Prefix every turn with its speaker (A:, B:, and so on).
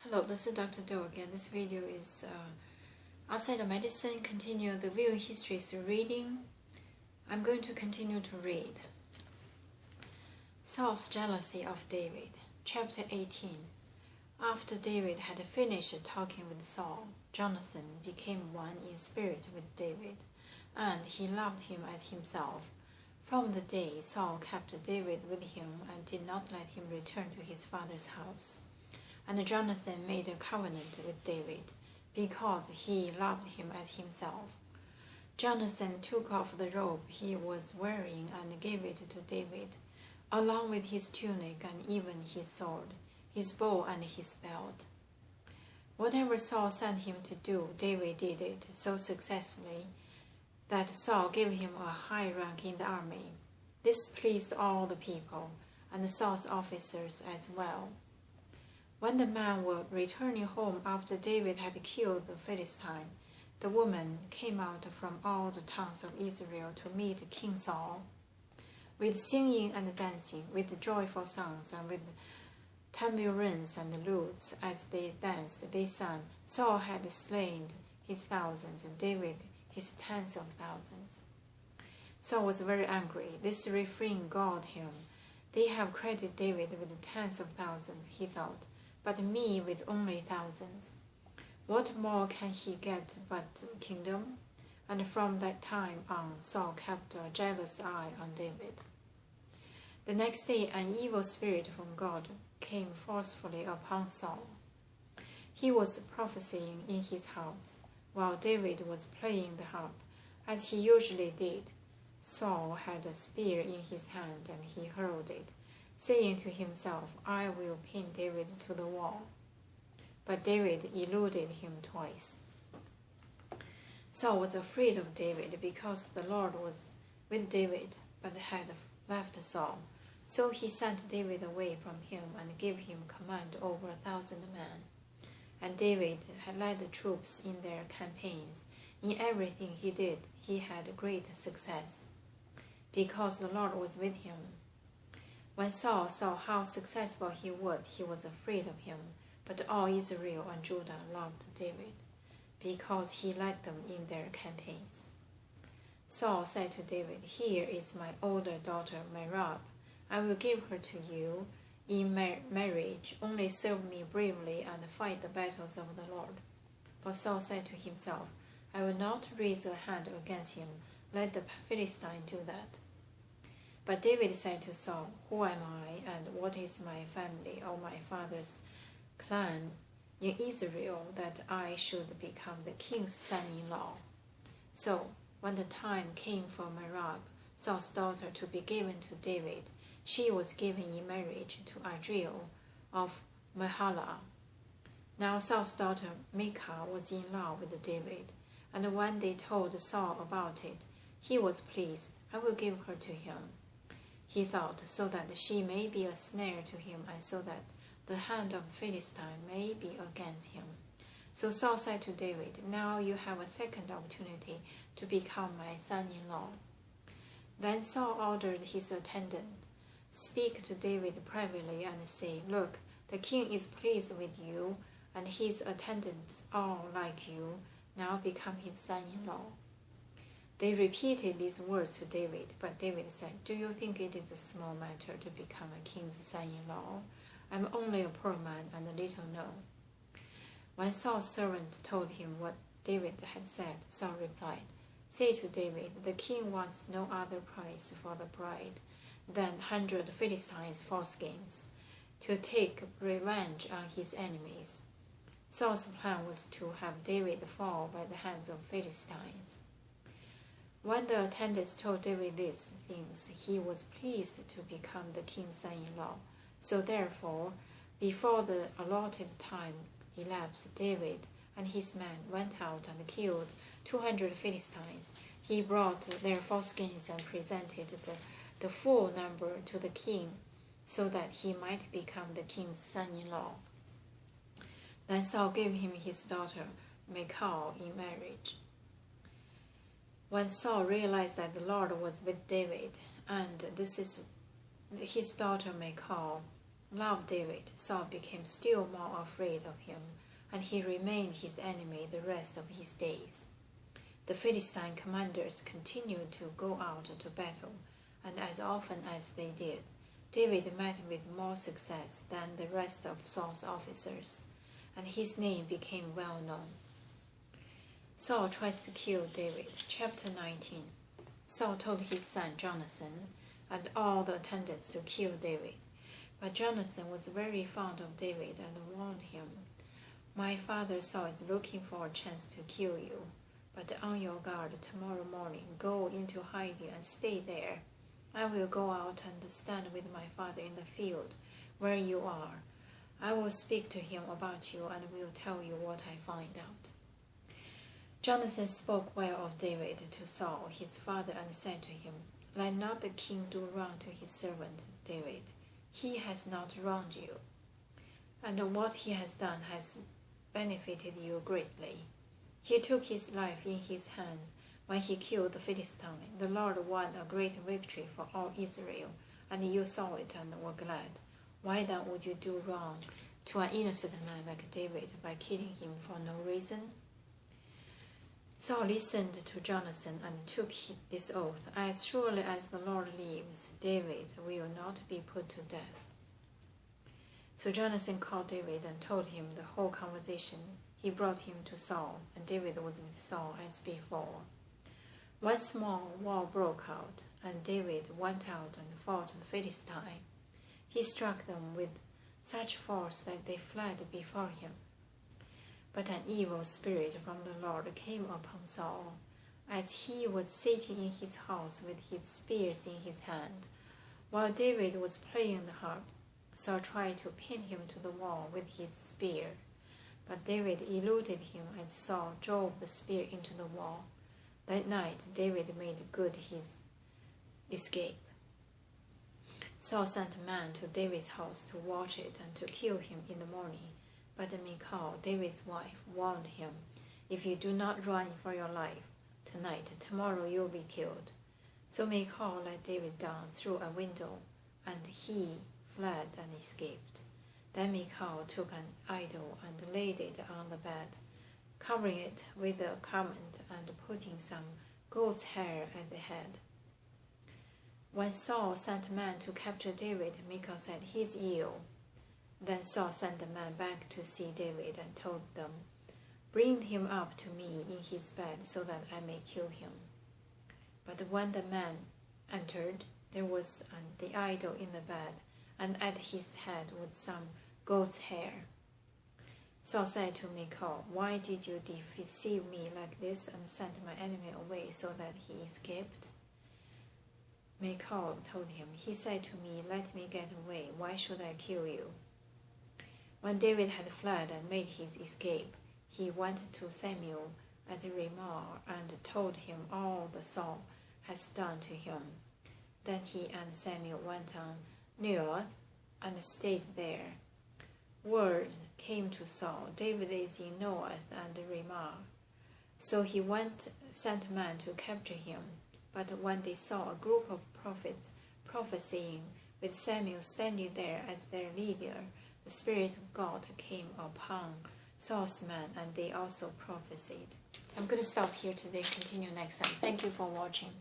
A: Hello, this is Dr. Do again. This video is outside of medicine, continue the View Histories reading. I'm going to continue to read. Saul's jealousy of David, chapter 18. After David had finished talking with Saul, Jonathan became one in spirit with David, and he loved him as himself. From the day Saul kept David with him and did not let him return to his father's house. And Jonathan made a covenant with David, because he loved him as himself. Jonathan took off the robe he was wearing and gave it to David, along with his tunic and even his sword, his bow and his belt. Whatever Saul sent him to do, David did it so successfully that Saul gave him a high rank in the army. This pleased all the people, and Saul's officers as well. When the men were returning home after David had killed the Philistine, the women came out from all the towns of Israel to meet King Saul, with singing and dancing, with joyful songs, and with tambourines and lutes. As they danced, they sang, Saul had slain his thousands, and David his tens of thousands. Saul was very angry. This refrain galled him. They have credited David with tens of thousands, he thought, but me with only thousands. What more can he get but kingdom? And from that time on, Saul kept a jealous eye on David. The next day, an evil spirit from God came forcefully upon Saul. He was prophesying in his house, while David was playing the harp, as he usually did. Saul had a spear in his hand, and he hurled it, saying to himself, I will pin David to the wall. But David eluded him twice. Saul was afraid of David because the Lord was with David, but had left Saul. So he sent David away from him and gave him command over 1,000 men. And David had led the troops in their campaigns. In everything he did, he had great success, because the Lord was with him. When Saul saw how successful he was afraid of him, but all Israel and Judah loved David, because he led them in their campaigns. Saul said to David, Here is my older daughter Merab. I will give her to you in marriage. Only serve me bravely and fight the battles of the Lord. For Saul said to himself, I will not raise a hand against him. Let the Philistine do that. But David said to Saul, Who am I, and what is my family or my father's clan in Israel, that I should become the king's son-in-law? So, when the time came for Merab, Saul's daughter, to be given to David, she was given in marriage to Adriel of Meholah. Now Saul's daughter Michal was in love with David, and when they told Saul about it, he was pleased. I will give her to him, he thought, so that she may be a snare to him, and so that the hand of the Philistine may be against him. So Saul said to David, Now you have a second opportunity to become my son-in-law. Then Saul ordered his attendant, Speak to David privately and say, Look, the king is pleased with you, and his attendants all like you. Now become his son-in-law. They repeated these words to David, but David said, Do you think it is a small matter to become a king's son-in-law? I am only a poor man and little known. When Saul's servant told him what David had said, Saul replied, Say to David, the king wants no other price for the bride than 100 Philistines' foreskins, to take revenge on his enemies. Saul's plan was to have David fall by the hands of Philistines. When the attendants told David these things, he was pleased to become the king's son-in-law. So therefore, before the allotted time elapsed, David and his men went out and killed 200 Philistines. He brought their foreskins and presented the full number to the king, so that he might become the king's son-in-law. Then Saul gave him his daughter Michal in marriage. When Saul realized that the Lord was with David, and this is his daughter Michal loved David, Saul became still more afraid of him, and he remained his enemy the rest of his days. The Philistine commanders continued to go out to battle, and as often as they did, David met with more success than the rest of Saul's officers, and his name became well known. Saul tries to kill David. Chapter 19. Saul told his son Jonathan and all the attendants to kill David. But Jonathan was very fond of David and warned him, "My father Saul is looking for a chance to kill you. But on your guard tomorrow morning, go into hiding and stay there. I will go out and stand with my father in the field where you are. I will speak to him about you and will tell you what I find out." Jonathan spoke well of David to Saul, his father, and said to him, "Let not the king do wrong to his servant David. He has not wronged you, and what he has done has benefited you greatly. He took his life in his hands when he killed the Philistine. The Lord won a great victory for all Israel, and you saw it and were glad. Why then would you do wrong to an innocent man like David by killing him for no reason?" Saul listened to Jonathan and took this oath, "As surely as the Lord lives, David will not be put to death." So Jonathan called David and told him the whole conversation. He brought him to Saul, and David was with Saul as before. Once more war broke out, and David went out and fought the Philistine. He struck them with such force that they fled before him. But an evil spirit from the Lord came upon Saul, as he was sitting in his house with his spears in his hand. While David was playing the harp, Saul tried to pin him to the wall with his spear. But David eluded him, and Saul drove the spear into the wall. That night David made good his escape. Saul sent a man to David's house to watch it and to kill him in the morning. But Michal, David's wife, warned him, "If you do not run for your life tonight, tomorrow you will be killed." So Michal let David down through a window, and he fled and escaped. Then Michal took an idol and laid it on the bed, covering it with a garment and putting some goat's hair at the head. When Saul sent men to capture David, Michal said, "He is ill." Then Saul sent the man back to see David and told them, "Bring him up to me in his bed so that I may kill him." But when the man entered, there was the idol in the bed, and at his head was some goat's hair. Saul said to Michal, "Why did you deceive me like this and send my enemy away so that he escaped?" Michal told him, "He said to me, 'Let me get away. Why should I kill you?'" When David had fled and made his escape, he went to Samuel at Ramah and told him all that Saul had done to him. Then he and Samuel went on Naioth and stayed there. Word came to Saul, "David is in Naioth and Ramah." So he sent men to capture him. But when they saw a group of prophets prophesying, with Samuel standing there as their leader, the Spirit of God came upon Saul's men, and they also prophesied. I'm going to stop here today, continue next time. Thank you for watching.